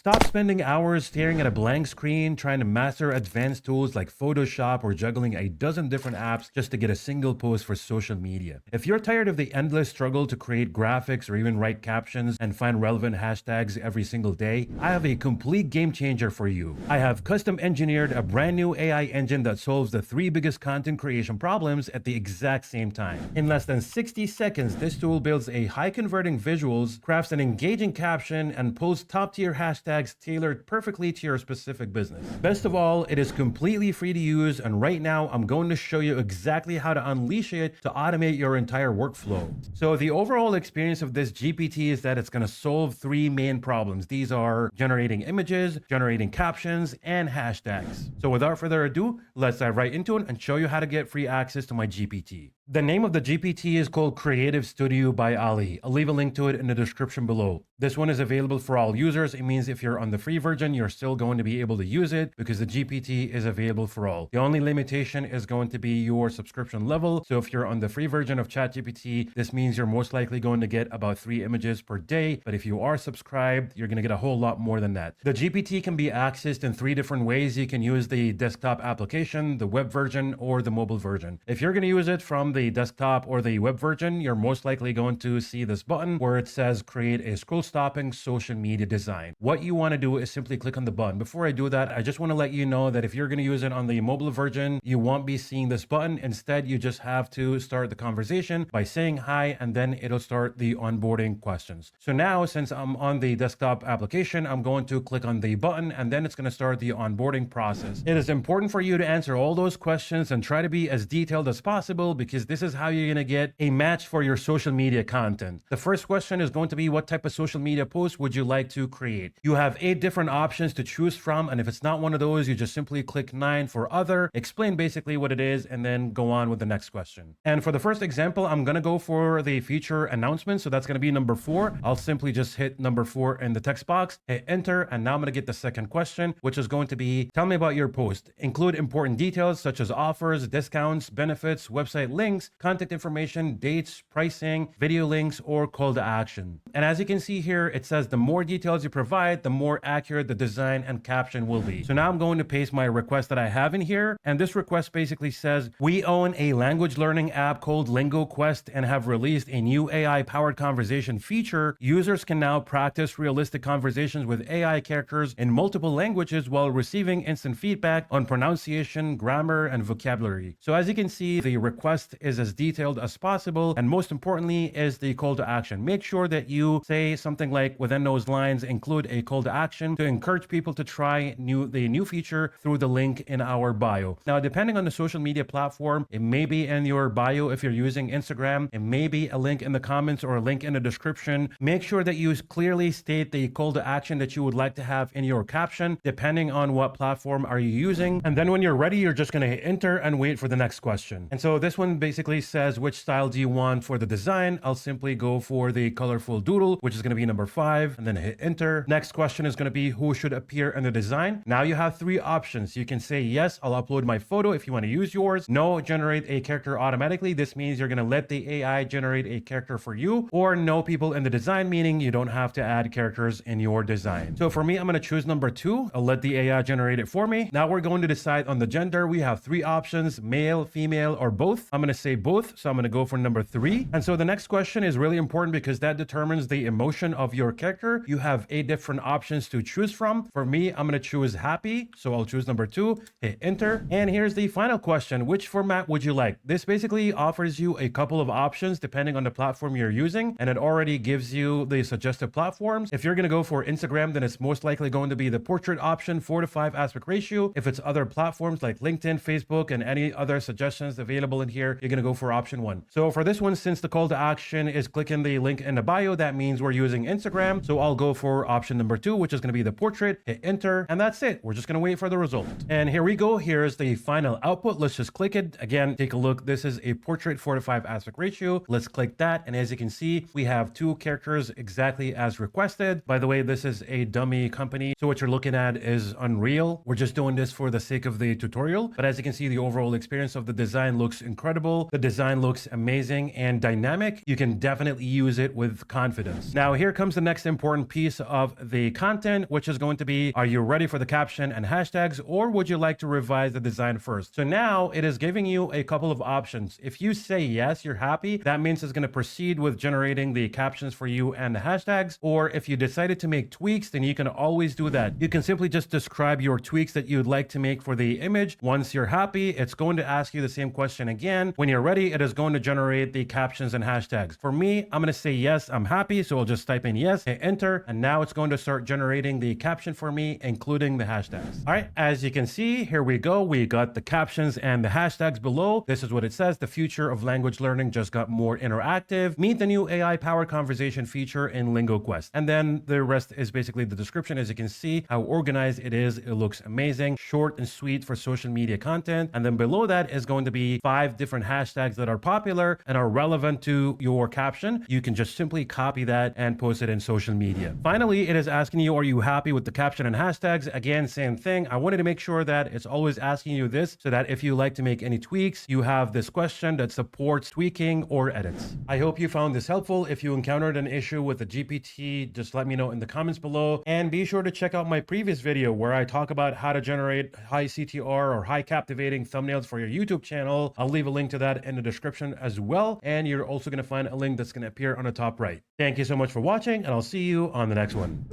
Stop spending hours staring at a blank screen trying to master advanced tools like Photoshop or juggling a dozen different apps just to get a single post for social media. If you're tired of the endless struggle to create graphics or even write captions and find relevant hashtags every single day, I have a complete game changer for you. I have custom engineered a brand new AI engine that solves the 3 biggest content creation problems at the exact same time. In less than 60 seconds, this tool builds a high converting visuals, crafts an engaging caption, and posts top tier hashtags tailored perfectly to your specific business. Best of all, it is completely free to use, and right now I'm going to show you exactly how to unleash it to automate your entire workflow. So the overall experience of this GPT is that it's going to solve 3 main problems. These are generating images, generating captions, and hashtags. So without further ado, let's dive right into it and show you how to get free access to my GPT. The name of the GPT is called Creative Studio by Ali. I'll leave a link to it in the description below. This one is available for all users. It means if you're on the free version, you're still going to be able to use it because the GPT is available for all. The only limitation is going to be your subscription level. So if you're on the free version of ChatGPT, this means you're most likely going to get about 3 images per day. But if you are subscribed, you're going to get a whole lot more than that. The GPT can be accessed in 3 different ways. You can use the desktop application, the web version, or the mobile version. If you're going to use it from the desktop or the web version, you're most likely going to see this button where it says create a scroll stopping social media design. What you want to do is simply click on the button. Before I do that, I just want to let you know that if you're going to use it on the mobile version, you won't be seeing this button. Instead, you just have to start the conversation by saying hi, and then it'll start the onboarding questions. So now, since I'm on the desktop application, I'm going to click on the button, and then it's going to start the onboarding process. It is important for you to answer all those questions and try to be as detailed as possible, because this is how you're going to get a match for your social media content. The first question is going to be, what type of social media post would you like to create? You have 8 different options to choose from, and if it's not one of those, you just simply click 9 for other, explain basically what it is, and then go on with the next question. And for the first example, I'm going to go for the feature announcement, so that's going to be number 4. I'll simply just hit number 4 in the text box, hit enter, and now I'm going to get the second question, which is going to be, tell me about your post. Include important details such as offers, discounts, benefits, website links, contact information, dates, pricing, video links, or call to action. And as you can see here, it says the more details you provide, the more accurate the design and caption will be. So now I'm going to paste my request that I have in here. And this request basically says, we own a language learning app called LingoQuest and have released a new AI powered conversation feature. Users can now practice realistic conversations with AI characters in multiple languages while receiving instant feedback on pronunciation, grammar, and vocabulary. So as you can see, the request is as detailed as possible, and most importantly is the call to action. Make sure that you say something like, within those lines, include a call to action to encourage people to try the new feature through the link in our bio. Now, depending on the social media platform, it may be in your bio if you're using Instagram. It may be a link in the comments or a link in the description. Make sure that you clearly state the call to action that you would like to have in your caption, depending on what platform are you using. And then when you're ready, you're just going to hit enter and wait for the next question. And so this one basically says, which style do you want for the design? I'll simply go for the colorful doodle, which is going to be number 5, and then hit enter. Next question is going to be, who should appear in the design? Now you have 3 options. You can say, yes, I'll upload my photo if you want to use yours. No, generate a character automatically. This means you're going to let the AI generate a character for you. Or no people in the design, meaning you don't have to add characters in your design. So for me, I'm going to choose number 2. I'll let the AI generate it for me. Now we're going to decide on the gender. We have 3 options, male, female, or both. I'm going to say both, so I'm going to go for number 3. And so the next question is really important because that determines the emotion of your character. You have 8 different options to choose from. For me, I'm going to choose happy, so I'll choose number 2, hit enter. And here's the final question, which format would you like? This basically offers you a couple of options depending on the platform you're using, and it already gives you the suggested platforms. If you're going to go for Instagram, then it's most likely going to be the portrait option, 4:5 aspect ratio. If it's other platforms like LinkedIn, Facebook, and any other suggestions available in here, you're going to go for option 1. So for this one, since the call to action is clicking the link in the bio, that means we're using Instagram. So I'll go for option number 2, which is going to be the portrait, hit enter, and that's it. We're just going to wait for the result. And here we go. Here's the final output. Let's just click it. Again, take a look. This is a portrait 4:5 aspect ratio. Let's click that. And as you can see, we have 2 characters exactly as requested. By the way, this is a dummy company. So what you're looking at is Unreal. We're just doing this for the sake of the tutorial. But as you can see, the overall experience of the design looks incredible. beautiful, the design looks amazing and dynamic, you can definitely use it with confidence. Now, here comes the next important piece of the content, which is going to be, are you ready for the caption and hashtags, or would you like to revise the design first? So now it is giving you a couple of options. If you say yes, you're happy, that means it's going to proceed with generating the captions for you and the hashtags. Or if you decided to make tweaks, then you can always do that. You can simply just describe your tweaks that you'd like to make for the image. Once you're happy, it's going to ask you the same question again. When you're ready, it is going to generate the captions and hashtags. For me, I'm going to say yes, I'm happy. So I'll just type in yes, hit enter, and now it's going to start generating the caption for me, including the hashtags. All right, as you can see, here we go. We got the captions and the hashtags below. This is what it says. The future of language learning just got more interactive. Meet the new AI-powered conversation feature in LingoQuest. And then the rest is basically the description. As you can see how organized it is. It looks amazing, short and sweet for social media content. And then below that is going to be 5 different hashtags that are popular and are relevant to your caption. You can just simply copy that and post it in social media. Finally, it is asking you, are you happy with the caption and hashtags? Again, same thing. I wanted to make sure that it's always asking you this so that if you like to make any tweaks, you have this question that supports tweaking or edits. I hope you found this helpful. If you encountered an issue with the GPT, just let me know in the comments below, and be sure to check out my previous video where I talk about how to generate high CTR or high captivating thumbnails for your YouTube channel. I'll leave a link to that in the description as well, and you're also going to find a link that's going to appear on the top right. Thank you so much for watching, and I'll see you on the next one.